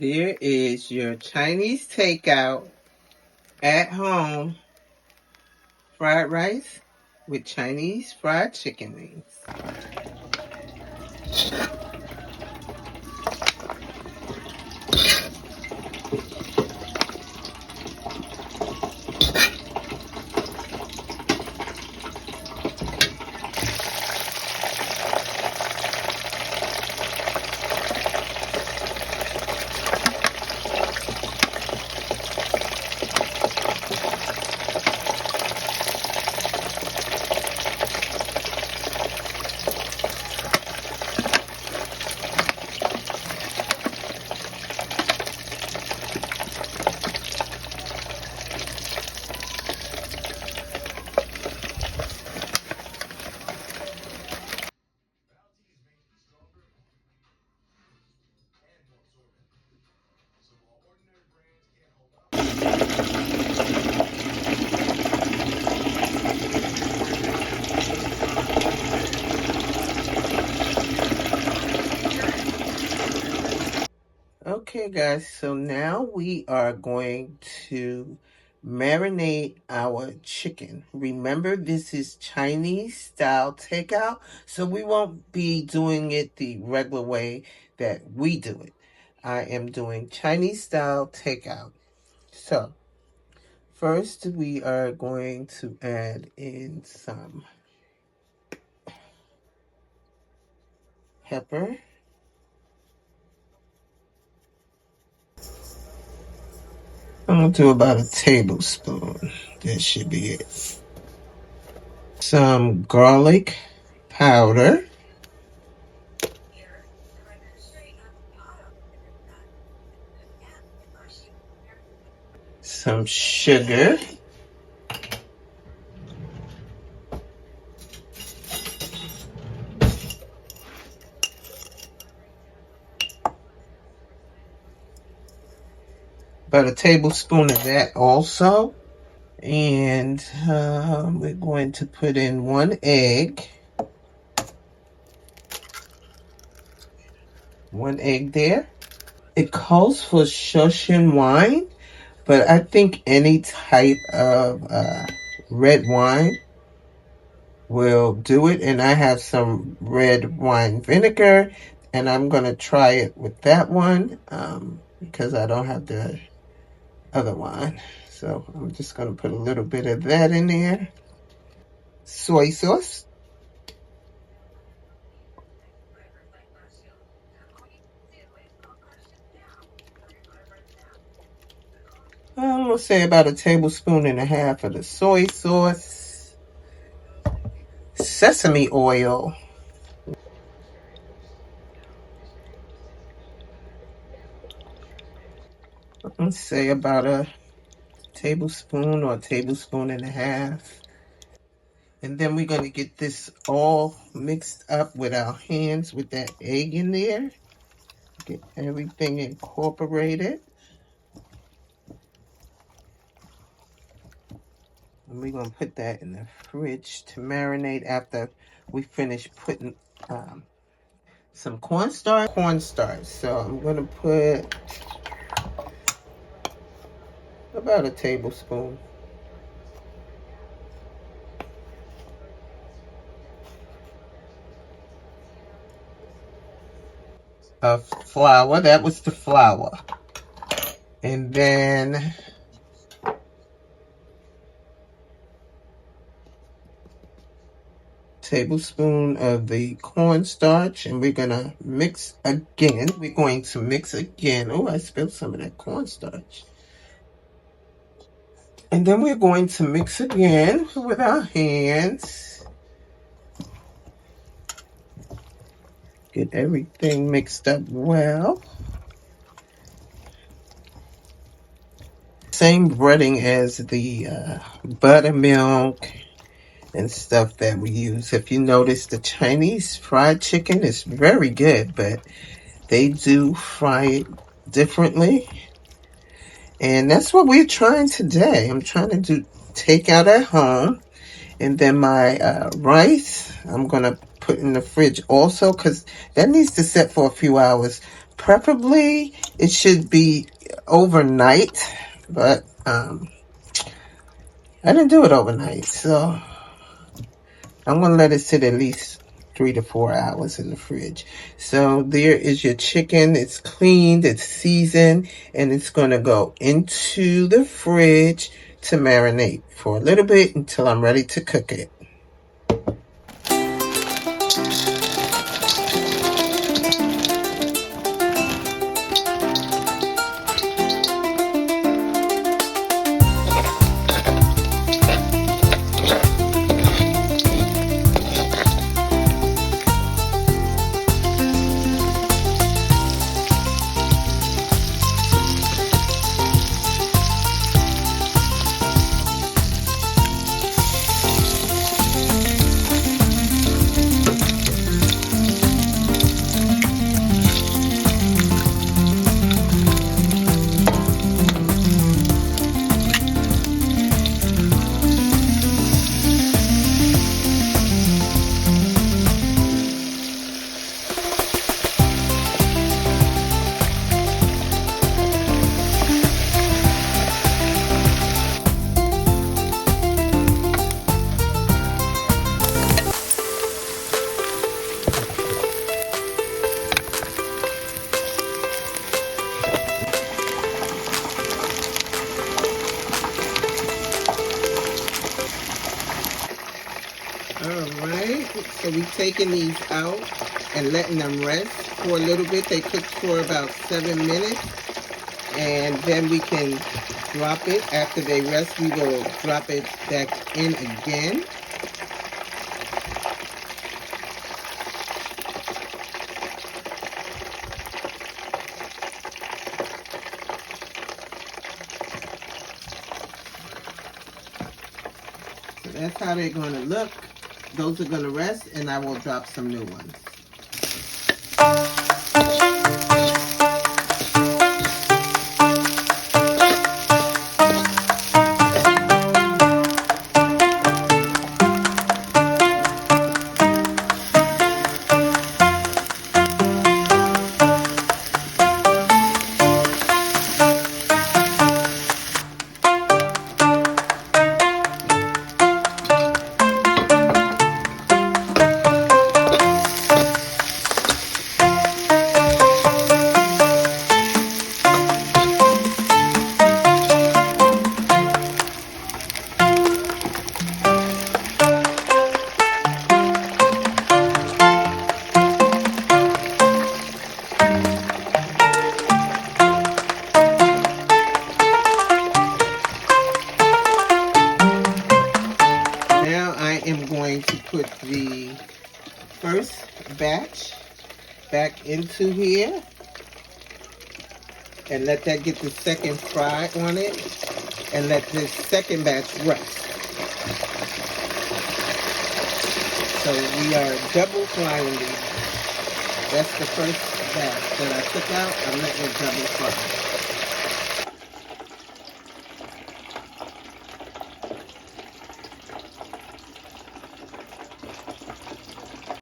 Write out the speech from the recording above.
There is your Chinese takeout at home fried rice with Chinese fried chicken wings. Okay, guys, so now we are going to marinate our chicken. Remember, this is Chinese style takeout, so we won't be doing it the regular way that we do it. I am doing Chinese style takeout. So, first we are going to add in some pepper. I'm going to do about a tablespoon. That should be it. Some garlic powder. Some sugar. About a tablespoon of that also. And we're going to put in 1 egg. 1 egg there. It calls for Shoshin wine, but I think any type of red wine will do it. And I have some red wine vinegar, and I'm going to try it with that one because I don't have the other wine. So I'm just going to put a little bit of that in there. Soy sauce. I'm going to say about a tablespoon and a half of the soy sauce. Sesame oil. Let's say about a tablespoon or a tablespoon and a half. And then we're going to get this all mixed up with our hands with that egg in there. Get everything incorporated. And we're going to put that in the fridge to marinate after we finish putting some cornstarch. So I'm going to put about a tablespoon. Of flour. That was the flour. And then tablespoon of the cornstarch, and we're gonna mix again. We're going to mix again. Oh, I spilled some of that cornstarch. And then we're going to mix again with our hands. Get everything mixed up well. Same breading as the buttermilk and stuff that we use. If you notice, the Chinese fried chicken is very good, but they do fry it differently. And that's what we're trying today. I'm trying to do takeout at home. And then my rice, I'm going to put in the fridge also because that needs to set for a few hours Preferably, it should be overnight, but I didn't do it overnight, so I'm going to let it sit at least 3 to 4 hours in the fridge. So there is your chicken. It's cleaned, it's seasoned, and it's going to go into the fridge to marinate for a little bit until I'm ready to cook it. Alright, so we're taking these out and letting them rest for a little bit. They cook for about 7 minutes, and then we can drop it. After they rest, we will drop it back in again. So that's how they're going to look. Those are going to rest, and I will drop some new ones. I'm going to put the first batch back into here and let that get the second fry on it, and let this second batch rest. So we are double frying these. That's the first batch that I took out. I'm letting it double fry.